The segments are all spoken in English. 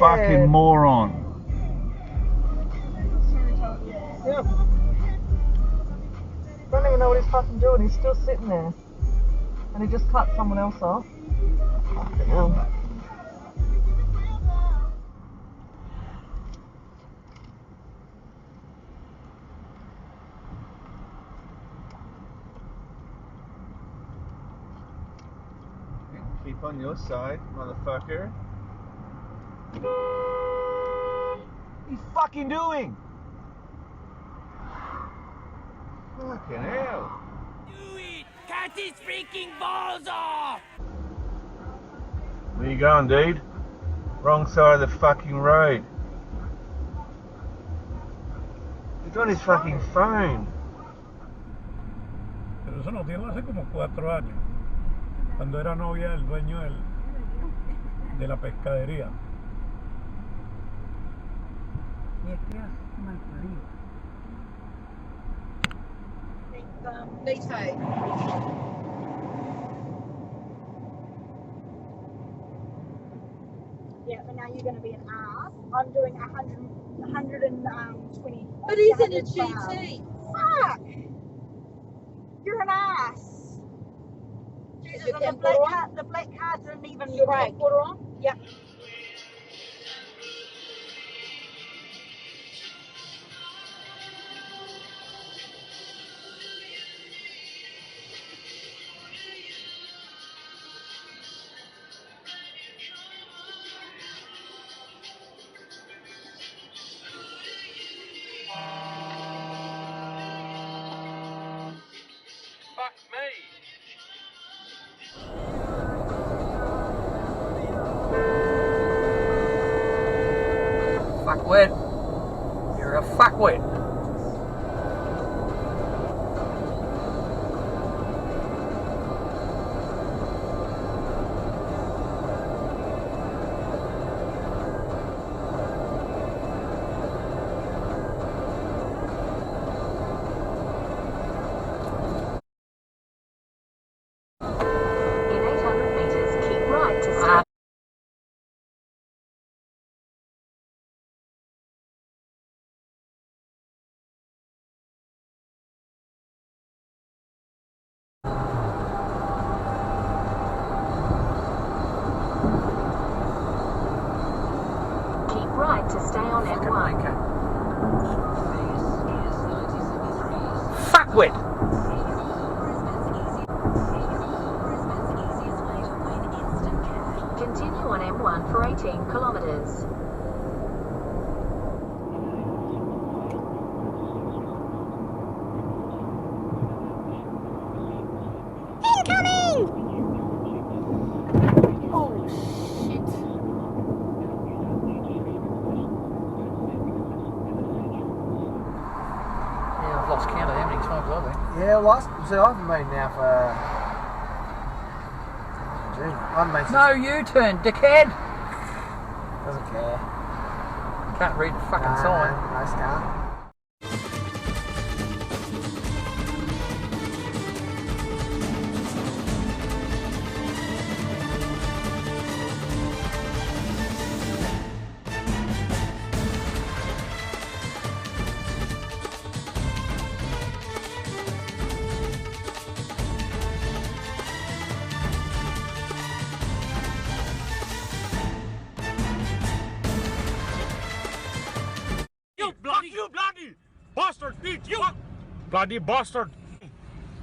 fucking moron. Yep. Don't even know what he's fucking doing. He's still sitting there. And he just cut someone else off. Fucking hell. Keep on your side, motherfucker. What are you fucking doing? Fucking hell. Do it! Cut his freaking balls off! Where you going, dude? Wrong side of the fucking road. He's on his fucking phone. Pero eso no tiene hace como 4 años. Cuando era novia del dueño de la pescadería. Y es que es mal parido. Lito. Yeah, but now you're going to be an ass. I'm doing 120. But he's in a GT. Fuck! You're an ass. Jesus, and the black card didn't even break. Water on? Yep. Fuck me! Fuckwit. You're a fuckwit. In 800 meters, keep right to stay. Keep right to stay on M1. Fuckwit. Continue on M1 for 18 kilometers. Yeah, I've lost count of how many times I've been. Yeah, last. So I haven't been now for. June. I haven't been since. No U-turn, dickhead. Doesn't care. Can't read the fucking sign. No, scar. You bloody bastard! You bloody bastard!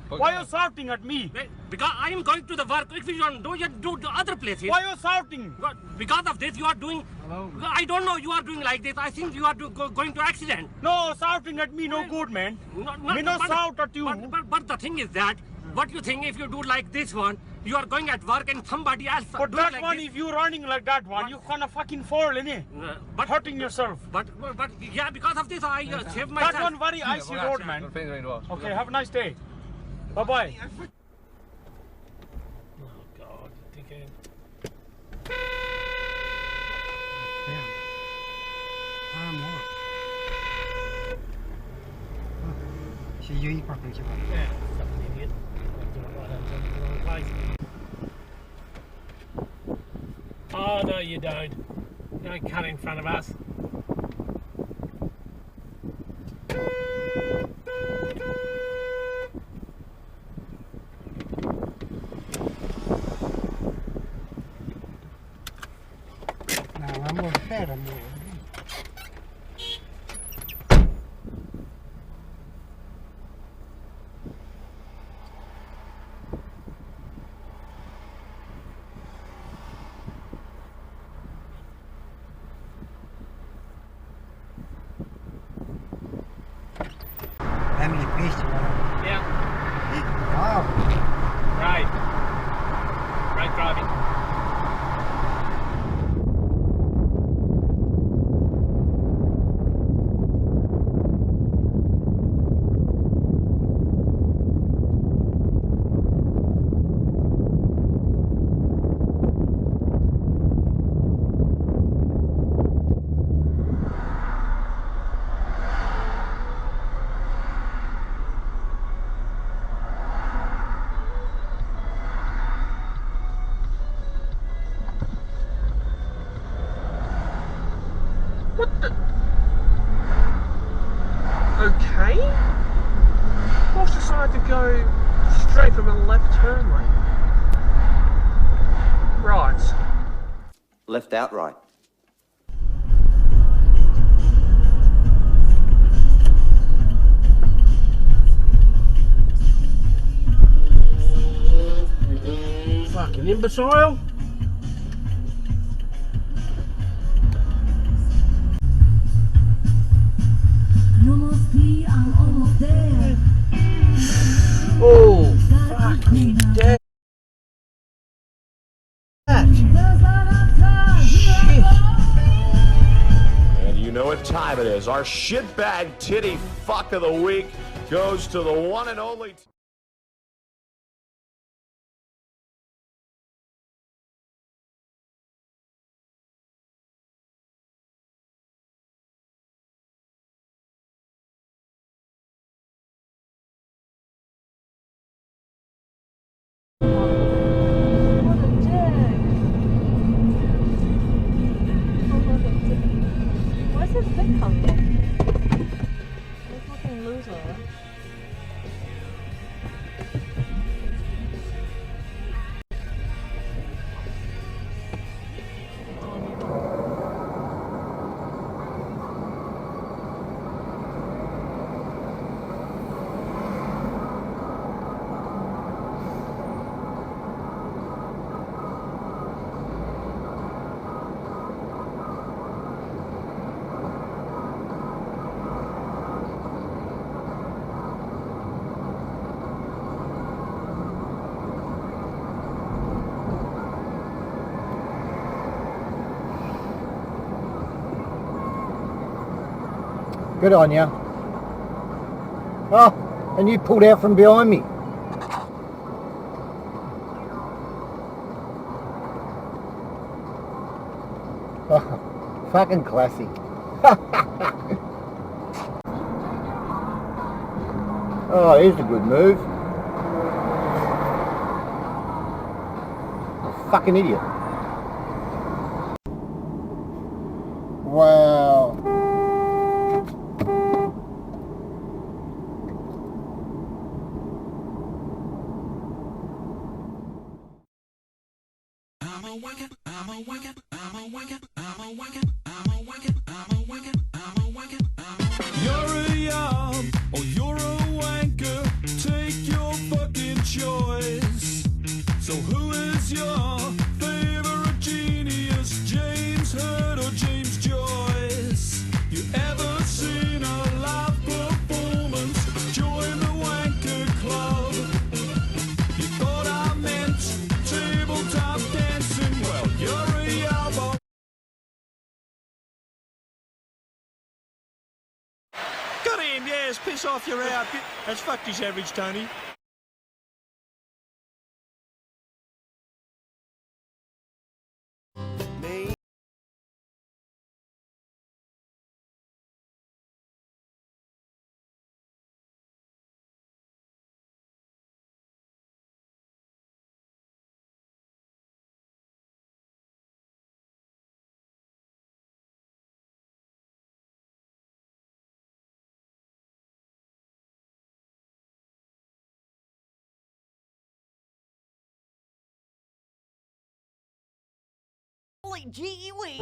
Why are you shouting at me? Because I am going to the work. If you don't do, you do the other places. Why are you shouting? Because of this, you are doing. Hello. I don't know. You are doing like this. I think you are going to accident. No, shouting at me no good, man. Me no shout at you. But the thing is that, what you think if you do like this one, you are going at work and somebody else. But do that like one, this. if you running like that one, you gonna fucking fall, innit? But Hurting yourself. But yeah, because of this, I save myself. That one very icy road, man. Okay, have a nice day. Bye bye. Oh God, dickhead. So you eat properly, you want. Yeah, fucking idiot. I'm doing it right up to the wrong place. Oh no, you don't. Don't cut in front of us. No, I'm more fat, I'm more. How many pieces you want? Yeah. Wow. Great. Great driving. What the? Okay. I've decided to go straight from a left turn lane. Right. Left outright. Fucking imbecile. I'm almost there. Oh, fuck me dead. Shit. And you know what time it is. Our shitbag titty fuck of the week goes to the one and only... Where's his big coming from? What a fucking loser. Good on you. Oh, and you pulled out from behind me. Oh, fucking classy. Oh, here's a good move. Fucking idiot. Wow. You're a yob or you're a wanker. Take your fucking choice. So who is your favorite genius? James Hurd or James Joyce? You ever seen a live performance? Join the wanker club. You thought I meant tabletop dancing? Well, you're a yob. Got him, yes, piss off, you're out. That's fucked his average, Tony. Holy gee whiz.